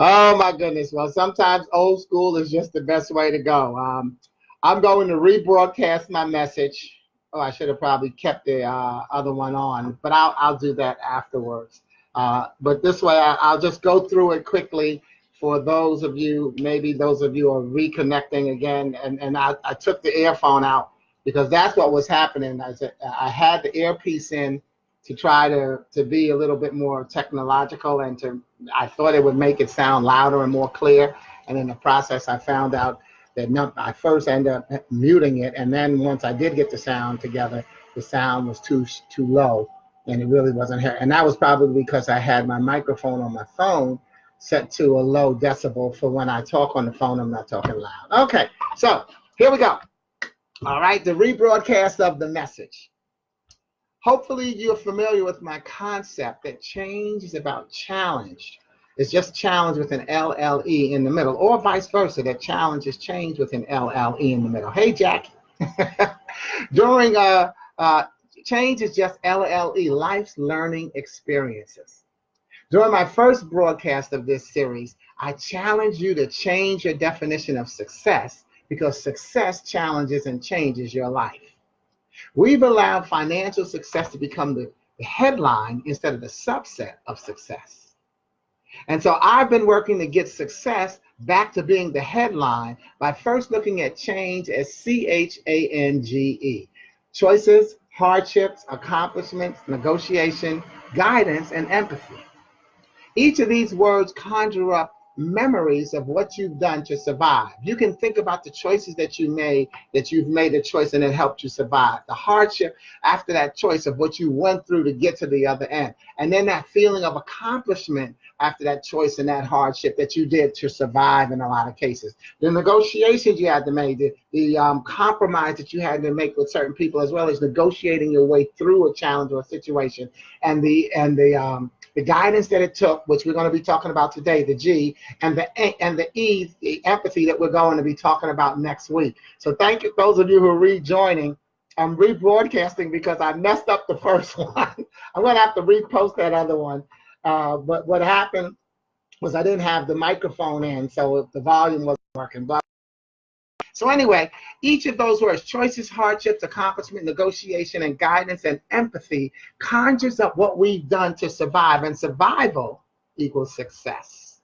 Oh my goodness. Well, sometimes old school is just the best way to go. I'm going to rebroadcast my message. Oh, I should have probably kept the other one on, but I'll do that afterwards. But this way, I'll just go through it quickly for those of you, maybe those of you are reconnecting again. And I took the earphone out because that's what was happening. I had the earpiece in to try to be a little bit more technological and I thought it would make it sound louder and more clear. And in the process, I found out that I first ended up muting it. And then once I did get the sound together, the sound was too low and it really wasn't here. And that was probably because I had my microphone on my phone set to a low decibel for when I talk on the phone, I'm not talking loud. Okay, so here we go. All right, the rebroadcast of the message. Hopefully you're familiar with my concept that change is about challenge. It's just challenge with an LLE in the middle, or vice versa, that challenge is change with an LLE in the middle. Hey, Jack. During change is just LLE, life's learning experiences. During my first broadcast of this series, I challenge you to change your definition of success because success challenges and changes your life. We've allowed financial success to become the headline instead of the subset of success. And so I've been working to get success back to being the headline by first looking at change as CHANGE. Choices, hardships, accomplishments, negotiation, guidance, and empathy. Each of these words conjure up memories of what you've done to survive. You can think about the choices that you've made a choice and it helped you survive. The hardship after that choice of what you went through to get to the other end. And then that feeling of accomplishment after that choice and that hardship that you did to survive in a lot of cases. The negotiations you had to make, the compromise that you had to make with certain people, as well as negotiating your way through a challenge or a situation, and the guidance that it took, which we're going to be talking about today, the G, and the E, the empathy that we're going to be talking about next week. So thank you, those of you who are rejoining. I'm rebroadcasting because I messed up the first one. I'm going to have to repost that other one. But what happened was I didn't have the microphone in, so the volume wasn't working. So anyway, each of those words, choices, hardships, accomplishment, negotiation, and guidance, and empathy, conjures up what we've done to survive, and survival equals success.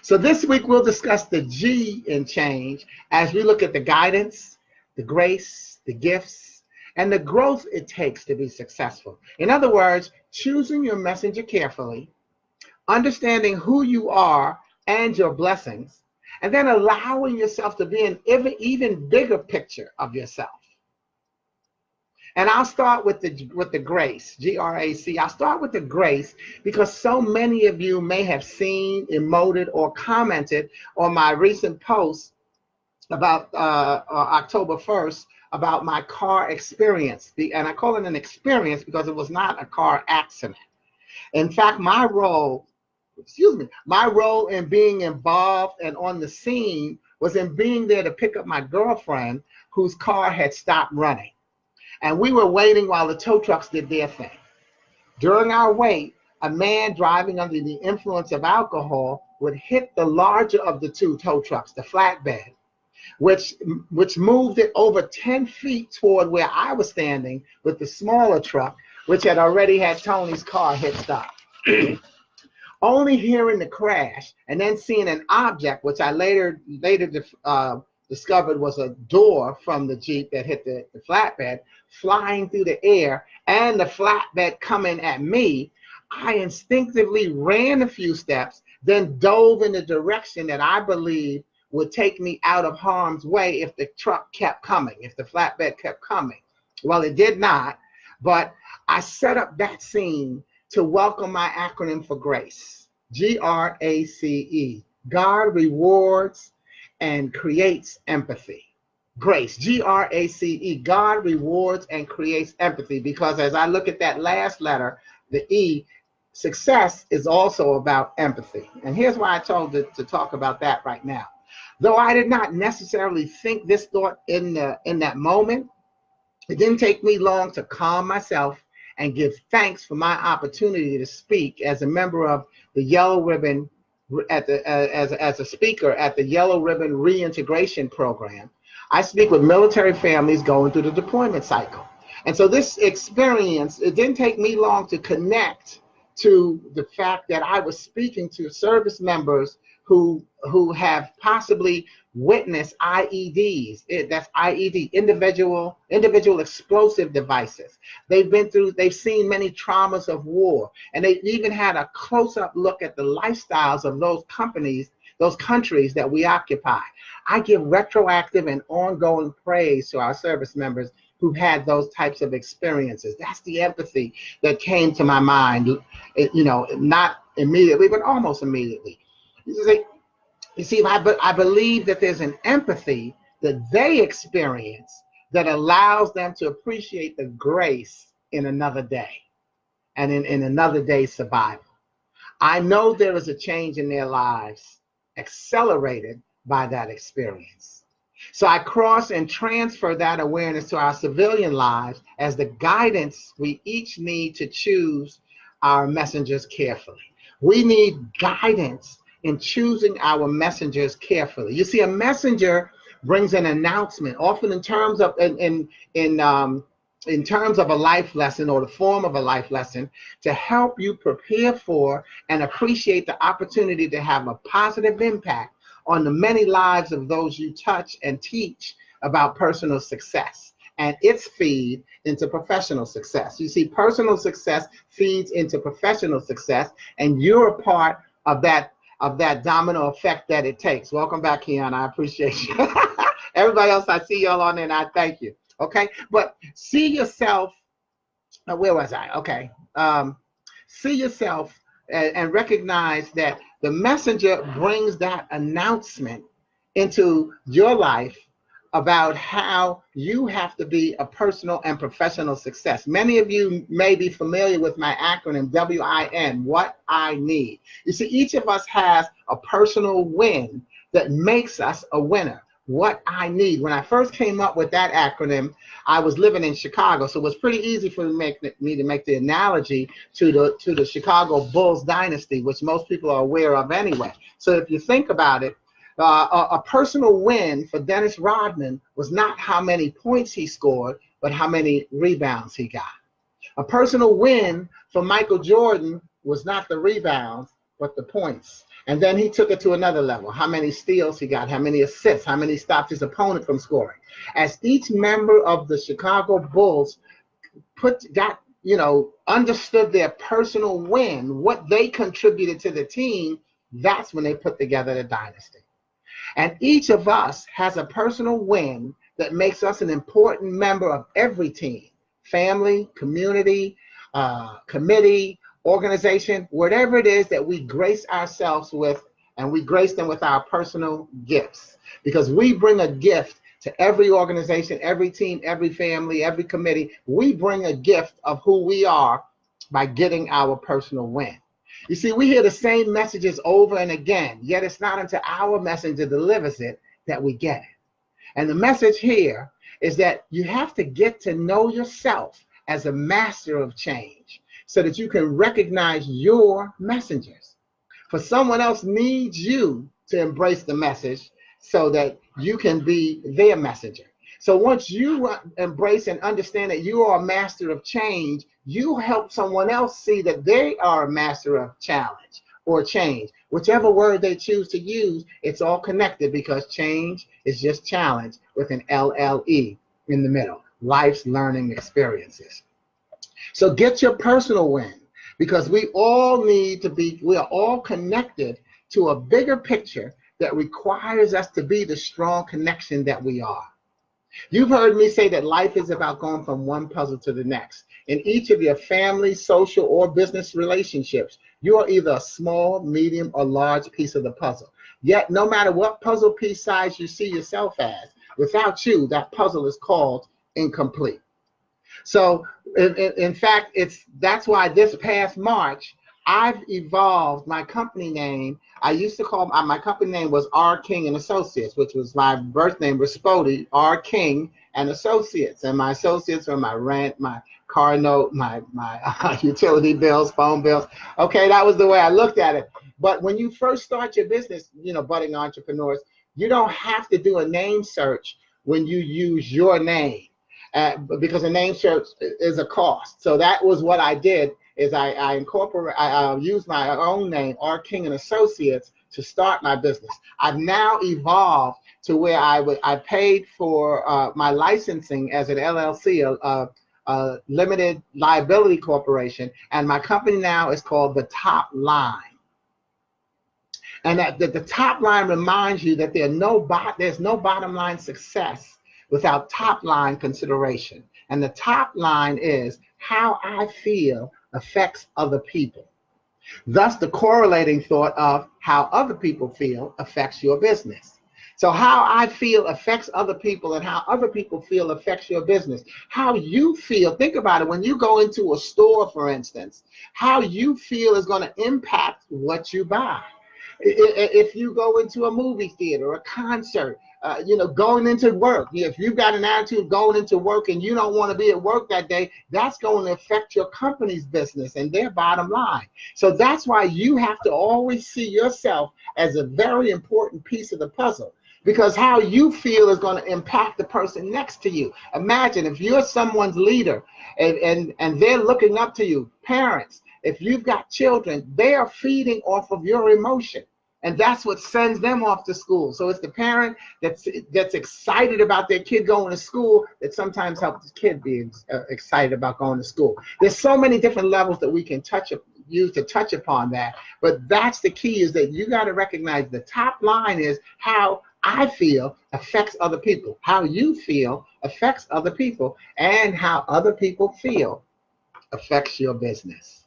So this week we'll discuss the G in change as we look at the guidance, the grace, the gifts, and the growth it takes to be successful. In other words, choosing your messenger carefully, understanding who you are and your blessings, and then allowing yourself to be an even bigger picture of yourself. And I'll start with the grace, G-R-A-C. I'll start with the grace because so many of you may have seen, emoted, or commented on my recent post about October 1st about my car experience. And I call it an experience because it was not a car accident. In fact, my role in being involved and on the scene was in being there to pick up my girlfriend whose car had stopped running. And we were waiting while the tow trucks did their thing. During our wait, a man driving under the influence of alcohol would hit the larger of the two tow trucks, the flatbed, which moved it over 10 feet toward where I was standing with the smaller truck, which had already had Tony's car hit stop. Only hearing the crash and then seeing an object, which I later discovered was a door from the Jeep that hit the flatbed, flying through the air, and the flatbed coming at me, I instinctively ran a few steps, then dove in the direction that I believed would take me out of harm's way if the truck kept coming, if the flatbed kept coming. Well, it did not, but I set up that scene to welcome my acronym for GRACE, G-R-A-C-E. God rewards and creates empathy. GRACE, G-R-A-C-E. God rewards and creates empathy, because as I look at that last letter, the E, success is also about empathy. And here's why I told to talk about that right now. Though I did not necessarily think this thought in that moment, it didn't take me long to calm myself and give thanks for my opportunity to speak as a member of the Yellow Ribbon as a speaker at the Yellow Ribbon Reintegration Program. I speak with military families going through the deployment cycle. And so this experience, it didn't take me long to connect to the fact that I was speaking to service members who have possibly witnessed IEDs. That's IED, individual explosive devices. They've seen many traumas of war, and they even had a close-up look at the lifestyles of those countries that we occupy. I give retroactive and ongoing praise to our service members who've had those types of experiences. That's the empathy that came to my mind, not immediately, but almost immediately. You see, I believe that there's an empathy that they experience that allows them to appreciate the grace in another day and in another day's survival. I know there is a change in their lives accelerated by that experience. So I cross and transfer that awareness to our civilian lives as the guidance we each need to choose our messengers carefully. We need guidance in choosing our messengers carefully. You see, a messenger brings an announcement, often in terms of in terms of a life lesson or the form of a life lesson, to help you prepare for and appreciate the opportunity to have a positive impact on the many lives of those you touch and teach about personal success and its feed into professional success. You see, personal success feeds into professional success, and you're a part of that domino effect that it takes. Welcome back, Keon. I appreciate you. Everybody else, I see y'all on there, and I thank you. Okay, but see yourself. Where was I? Okay, see yourself and recognize that the messenger brings that announcement into your life about how you have to be a personal and professional success. Many of you may be familiar with my acronym, WIN, what I need. You see, each of us has a personal win that makes us a winner. What I need. When I first came up with that acronym, I was living in Chicago, so it was pretty easy for me to make the analogy to the Chicago Bulls dynasty, which most people are aware of anyway. So if you think about it, a personal win for Dennis Rodman was not how many points he scored, but how many rebounds he got. A personal win for Michael Jordan was not the rebounds, but the points. And then he took it to another level. How many steals he got, how many assists, how many stopped his opponent from scoring. As each member of the Chicago Bulls understood their personal win, what they contributed to the team, that's when they put together the dynasty. And each of us has a personal win that makes us an important member of every team, family, community, committee, organization, whatever it is that we grace ourselves with, and we grace them with our personal gifts, because we bring a gift to every organization, every team, every family, every committee. We bring a gift of who we are by getting our personal win. You see, we hear the same messages over and again, yet it's not until our messenger delivers it that we get it. And the message here is that you have to get to know yourself as a master of change, so that you can recognize your messengers. For someone else needs you to embrace the message so that you can be their messenger. So once you embrace and understand that you are a master of change, you help someone else see that they are a master of challenge or change. Whichever word they choose to use, it's all connected, because change is just challenge with an LLE in the middle, life's learning experiences. So get your personal win, because we are all connected to a bigger picture that requires us to be the strong connection that we are. You've heard me say that life is about going from one puzzle to the next. In each of your family, social, or business relationships, you are either a small, medium, or large piece of the puzzle. Yet, no matter what puzzle piece size you see yourself as, without you, that puzzle is called incomplete. So, in fact, that's why this past March, I've evolved my company name. I used to call my company name was R. King and Associates, which was my birth name was Sporty, R. King and Associates. And my associates are my rent, my car note, my utility bills, phone bills. Okay, that was the way I looked at it. But when you first start your business, budding entrepreneurs, you don't have to do a name search when you use your name, because a name search is a cost. So that was what I did. Is I used my own name, R. King and Associates, to start my business. I've now evolved to where I paid for my licensing as an LLC, a limited liability corporation, and my company now is called The Top Line. And that the top line reminds you that there's no bottom line success without top line consideration. And the top line is how I feel affects other people. Thus, the correlating thought of how other people feel affects your business. So how I feel affects other people, and how other people feel affects your business. How you feel, think about it, when you go into a store, for instance, how you feel is going to impact what you buy. If you go into a movie theater, a concert, going into work, if you've got an attitude going into work and you don't want to be at work that day, that's going to affect your company's business and their bottom line. So that's why you have to always see yourself as a very important piece of the puzzle, because how you feel is going to impact the person next to you. Imagine if you're someone's leader and they're looking up to you, parents. If you've got children, they are feeding off of your emotion. And that's what sends them off to school. So it's the parent that's excited about their kid going to school that sometimes helps the kid be excited about going to school. There's so many different levels that we can use to touch upon that. But that's the key, is that you got to recognize the top line is how I feel affects other people. How you feel affects other people, and how other people feel affects your business.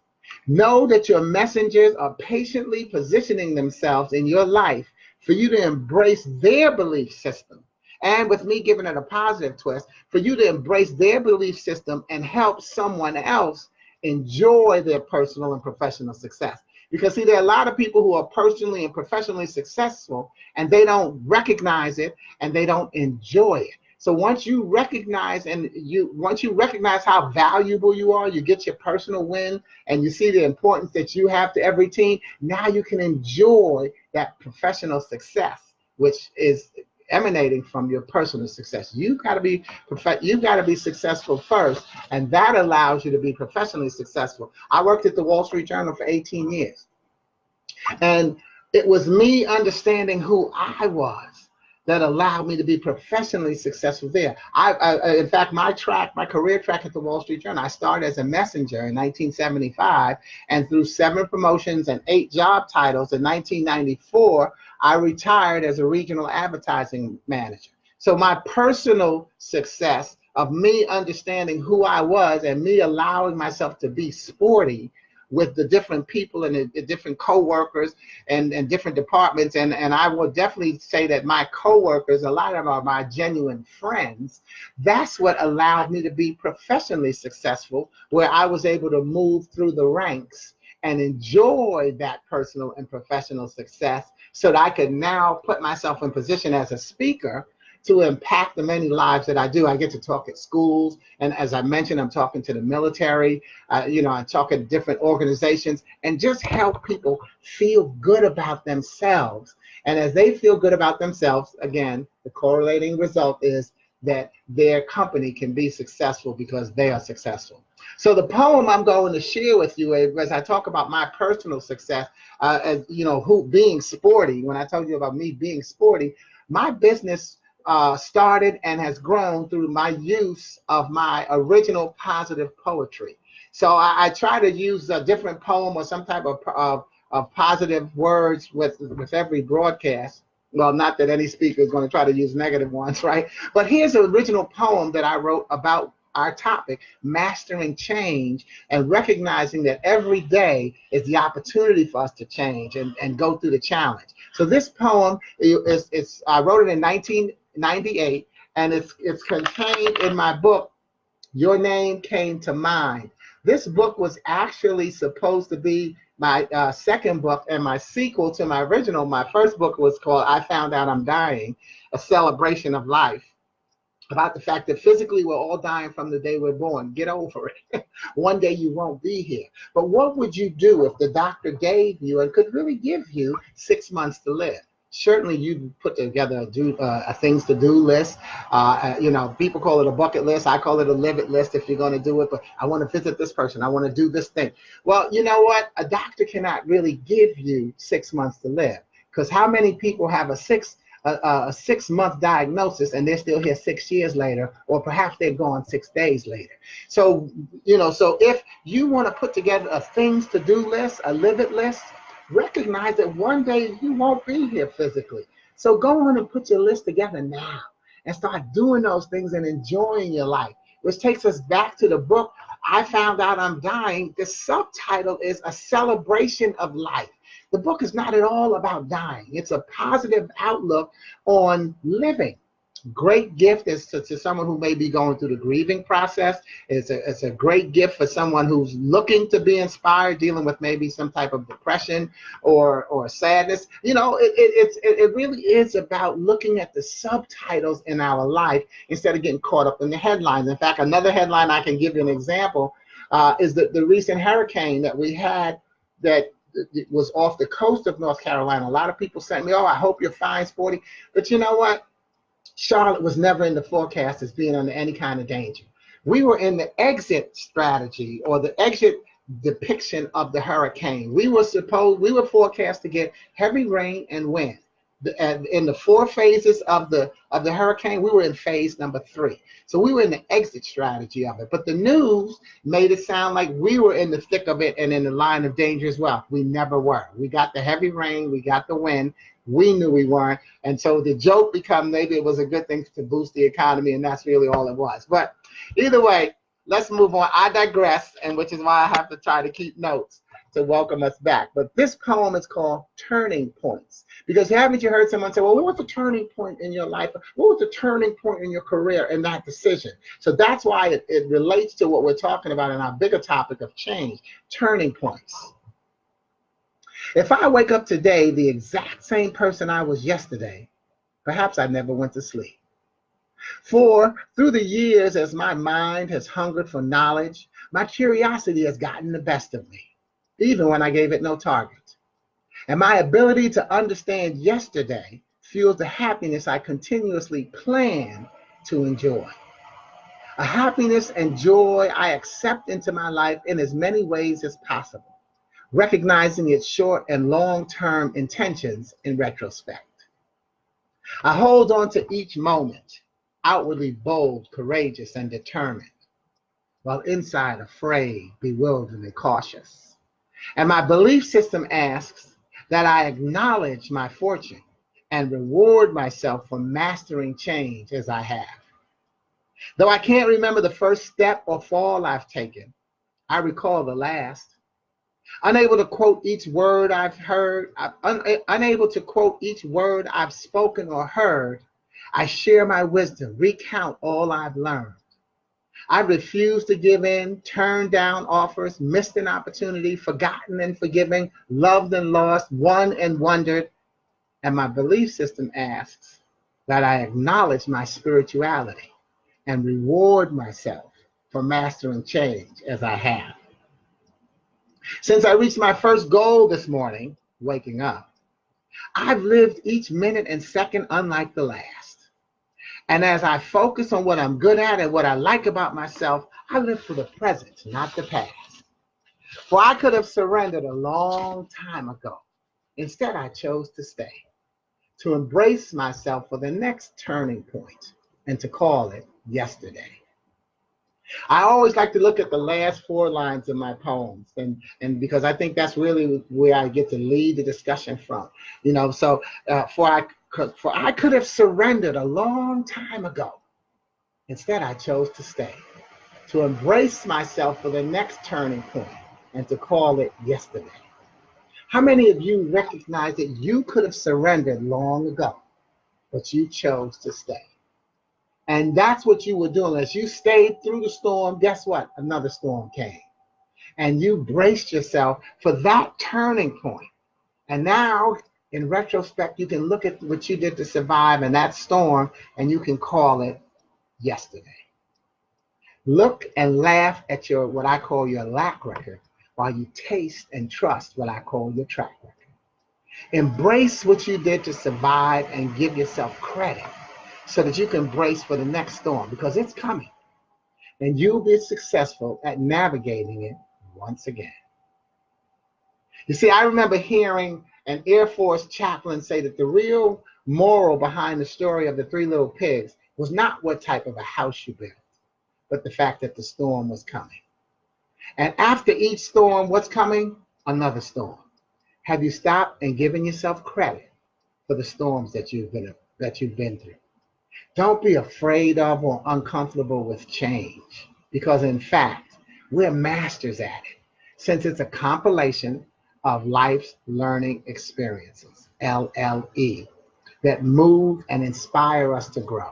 Know that your messengers are patiently positioning themselves in your life for you to embrace their belief system. And with me giving it a positive twist, for you to embrace their belief system and help someone else enjoy their personal and professional success. Because see, there are a lot of people who are personally and professionally successful, and they don't recognize it and they don't enjoy it. So once you recognize how valuable you are, you get your personal win, and you see the importance that you have to every team, now you can enjoy that professional success, which is emanating from your personal success. You've got to be successful first, and that allows you to be professionally successful. I worked at the Wall Street Journal for 18 years, and it was me understanding who I was that allowed me to be professionally successful there. In fact, my career track at the Wall Street Journal, I started as a messenger in 1975, and through 7 promotions and 8 job titles in 1994, I retired as a regional advertising manager. So my personal success of me understanding who I was and me allowing myself to be sporty with the different people and the different co-workers and different departments. And I will definitely say that my co-workers, a lot of them are my genuine friends. That's what allowed me to be professionally successful, where I was able to move through the ranks and enjoy that personal and professional success, so that I could now put myself in position as a speaker to impact the many lives that I do. I get to talk at schools, and as I mentioned, I'm talking to the military, I talk at different organizations, and just help people feel good about themselves. And as they feel good about themselves, again, the correlating result is that their company can be successful because they are successful. So the poem I'm going to share with you, as I talk about my personal success, being sporty, when I told you about me being sporty, my business started and has grown through my use of my original positive poetry. So I try to use a different poem or some type of positive words with every broadcast. Well, not that any speaker is going to try to use negative ones, right? But here's an original poem that I wrote about our topic, mastering change, and recognizing that every day is the opportunity for us to change and go through the challenge. So this poem I wrote it in 1998, and it's contained in my book, Your Name Came to Mind. This book was actually supposed to be my second book and my sequel to my original. My first book was called I Found Out I'm Dying, A Celebration of Life. about the fact that physically we're all dying from the day we're born. Get over it. One day you won't be here. But what would you do if the doctor gave you and could really give you 6 months to live? Certainly you'd put together a things to do list. People call it a bucket list. I call it a live it list if you're going to do it. But I want to visit this person. I want to do this thing. Well, you know what? A doctor cannot really give you 6 months to live, because how many people have a 6-month diagnosis and they're still here 6 years later, or perhaps they're gone 6 days later. So, so if you want to put together a things to do list, a live it list, recognize that one day you won't be here physically. So go on and put your list together now and start doing those things and enjoying your life, which takes us back to the book, I Found Out I'm Dying. The subtitle is A Celebration of Life. The book is not at all about dying. It's a positive outlook on living. Great gift is to someone who may be going through the grieving process. It's a great gift for someone who's looking to be inspired, dealing with maybe some type of depression or sadness. It really is about looking at the subtitles in our life instead of getting caught up in the headlines. In fact, another headline I can give you an example is the recent hurricane that we had that it was off the coast of North Carolina. A lot of people sent me, "Oh, I hope you're fine, Sporty." But you know what? Charlotte was never in the forecast as being under any kind of danger. We were in the exit strategy or the exit depiction of the hurricane. We were forecast to get heavy rain and wind. In the 4 phases of the hurricane, we were in phase number 3. So we were in the exit strategy of it. But the news made it sound like we were in the thick of it and in the line of danger as well. We never were. We got the heavy rain, we got the wind. We knew we weren't. And so the joke became maybe it was a good thing to boost the economy, and that's really all it was. But either way, let's move on. I digress, and which is why I have to try to keep notes to welcome us back. But this poem is called Turning Points, because haven't you heard someone say, well, what was the turning point in your life? What was the turning point in your career in that decision? So that's why it relates to what we're talking about in our bigger topic of change, turning points. If I wake up today the exact same person I was yesterday, perhaps I never went to sleep. For through the years, as my mind has hungered for knowledge, my curiosity has gotten the best of me, even when I gave it no target. And my ability to understand yesterday fuels the happiness I continuously plan to enjoy. A happiness and joy I accept into my life in as many ways as possible, recognizing its short and long-term intentions in retrospect. I hold on to each moment, outwardly bold, courageous, and determined, while inside afraid, bewildered, and cautious. And my belief system asks that I acknowledge my fortune and reward myself for mastering change as I have. Though I can't remember the first step or fall I've taken, I recall the last. Unable to quote each word I've heard, unable to quote each word I've spoken or heard, I share my wisdom, recount all I've learned. I refuse to give in, turn down offers, missed an opportunity, forgotten and forgiven, loved and lost, won and wondered. And my belief system asks that I acknowledge my spirituality and reward myself for mastering change as I have. Since I reached my first goal this morning, waking up, I've lived each minute and second unlike the last. And as I focus on what I'm good at and what I like about myself, I live for the present, not the past. For I could have surrendered a long time ago. Instead, I chose to stay, to embrace myself for the next turning point, and to call it yesterday. I always like to look at the last 4 lines of my poems, and because I think that's really where I get to lead the discussion from. For I could have surrendered a long time ago. Instead, I chose to stay, to embrace myself for the next turning point, and to call it yesterday. How many of you recognize that you could have surrendered long ago, but you chose to stay? And that's what you were doing. As you stayed through the storm, guess what? Another storm came. And you braced yourself for that turning point. And now, in retrospect, you can look at what you did to survive in that storm, and you can call it yesterday. Look and laugh at your what I call your lack record while you taste and trust what I call your track record. Embrace what you did to survive and give yourself credit so that you can brace for the next storm because it's coming and you'll be successful at navigating it once again. You see, I remember hearing an Air Force chaplain say that the real moral behind the story of the three little pigs was not what type of a house you built, but the fact that the storm was coming. And after each storm, what's coming? Another storm. Have you stopped and given yourself credit for the storms that you've been through? Don't be afraid of or uncomfortable with change, because in fact, we're masters at it, since it's a compilation of life's learning experiences, LLE, that move and inspire us to grow.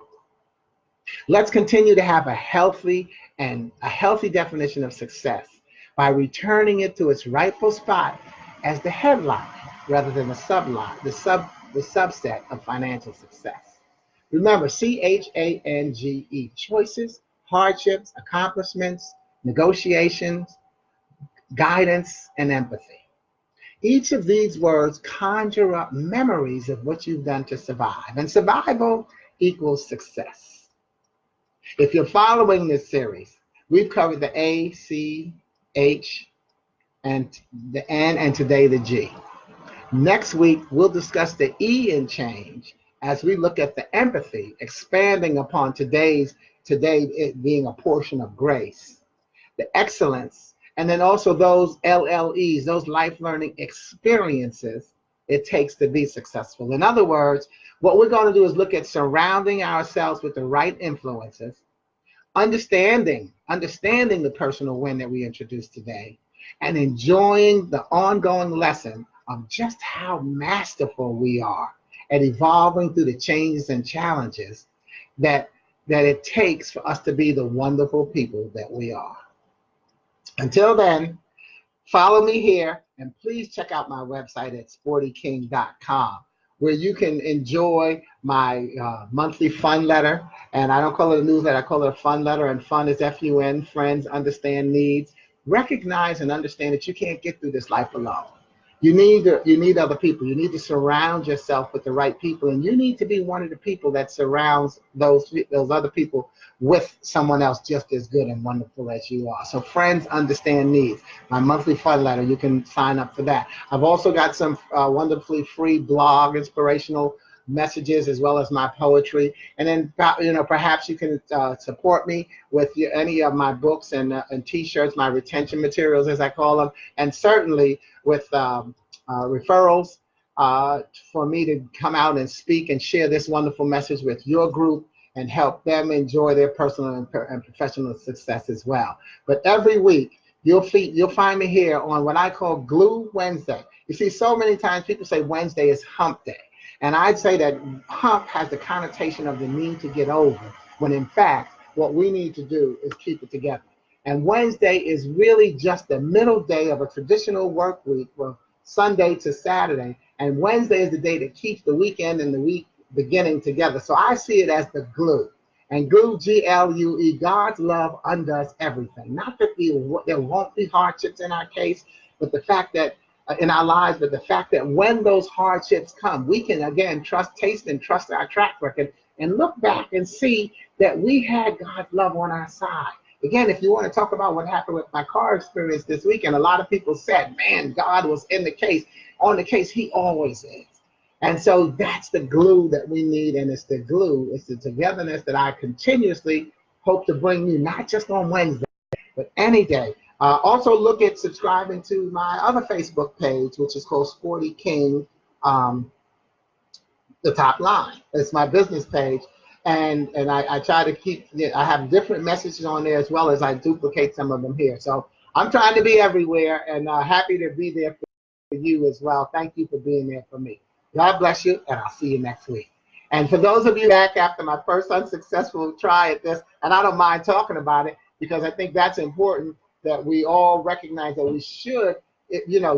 Let's continue to have a healthy definition of success by returning it to its rightful spot as the headline rather than the subset of financial success. Remember, CHANGE, choices, hardships, accomplishments, negotiations, guidance, and empathy. Each of these words conjure up memories of what you've done to survive, and survival equals success. If you're following this series, we've covered the A, C, H, and the N, and today the G. Next week, we'll discuss the E in change as we look at the empathy, expanding upon today it being a portion of grace, the excellence, and then also those LLEs, those life learning experiences it takes to be successful. In other words, what we're going to do is look at surrounding ourselves with the right influences, understanding the personal win that we introduced today, and enjoying the ongoing lesson of just how masterful we are at evolving through the changes and challenges that it takes for us to be the wonderful people that we are. Until then, follow me here, and please check out my website at sportyking.com, where you can enjoy my monthly fun letter. And I don't call it a newsletter, I call it a fun letter, and fun is F-U-N, friends, understand needs. Recognize and understand that you can't get through this life alone. You need other people. You need to surround yourself with the right people, and you need to be one of the people that surrounds those other people with someone else just as good and wonderful as you are. So friends, understand needs. My monthly fun letter, you can sign up for that. I've also got some wonderfully free blog inspirational messages as well as my poetry, and then perhaps you can support me with any of my books and t-shirts, my retention materials as I call them, and certainly with referrals for me to come out and speak and share this wonderful message with your group and help them enjoy their personal and professional success as well. But every week you'll find me here on what I call Glue Wednesday. You see, so many times people say Wednesday is hump day. And I'd say that hump has the connotation of the need to get over, when in fact, what we need to do is keep it together. And Wednesday is really just the middle day of a traditional work week from Sunday to Saturday. And Wednesday is the day that keeps the weekend and the week beginning together. So I see it as the glue. And glue, G-L-U-E, God's love undoes everything. Not that there won't be hardships in our case, but the fact that in our lives, but the fact that when those hardships come, we can again taste and trust our track record and look back and see that we had God's love on our side. Again, if you want to talk about what happened with my car experience this weekend, a lot of people said, man, God was on the case. He always is. And so that's the glue that we need, and it's the glue, it's the togetherness that I continuously hope to bring you, not just on Wednesday, but any day. Also look at subscribing to my other Facebook page, which is called Sporty King, the top line. It's my business page. And I try to keep, I have different messages on there as well as I duplicate some of them here. So I'm trying to be everywhere, and happy to be there for you as well. Thank you for being there for me. God bless you, and I'll see you next week. And for those of you back after my first unsuccessful try at this, and I don't mind talking about it because I think that's important, that we all recognize that we should,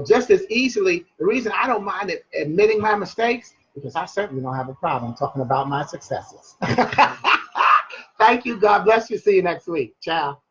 just as easily. The reason I don't mind admitting my mistakes, because I certainly don't have a problem talking about my successes. Thank you. God bless you. See you next week. Ciao.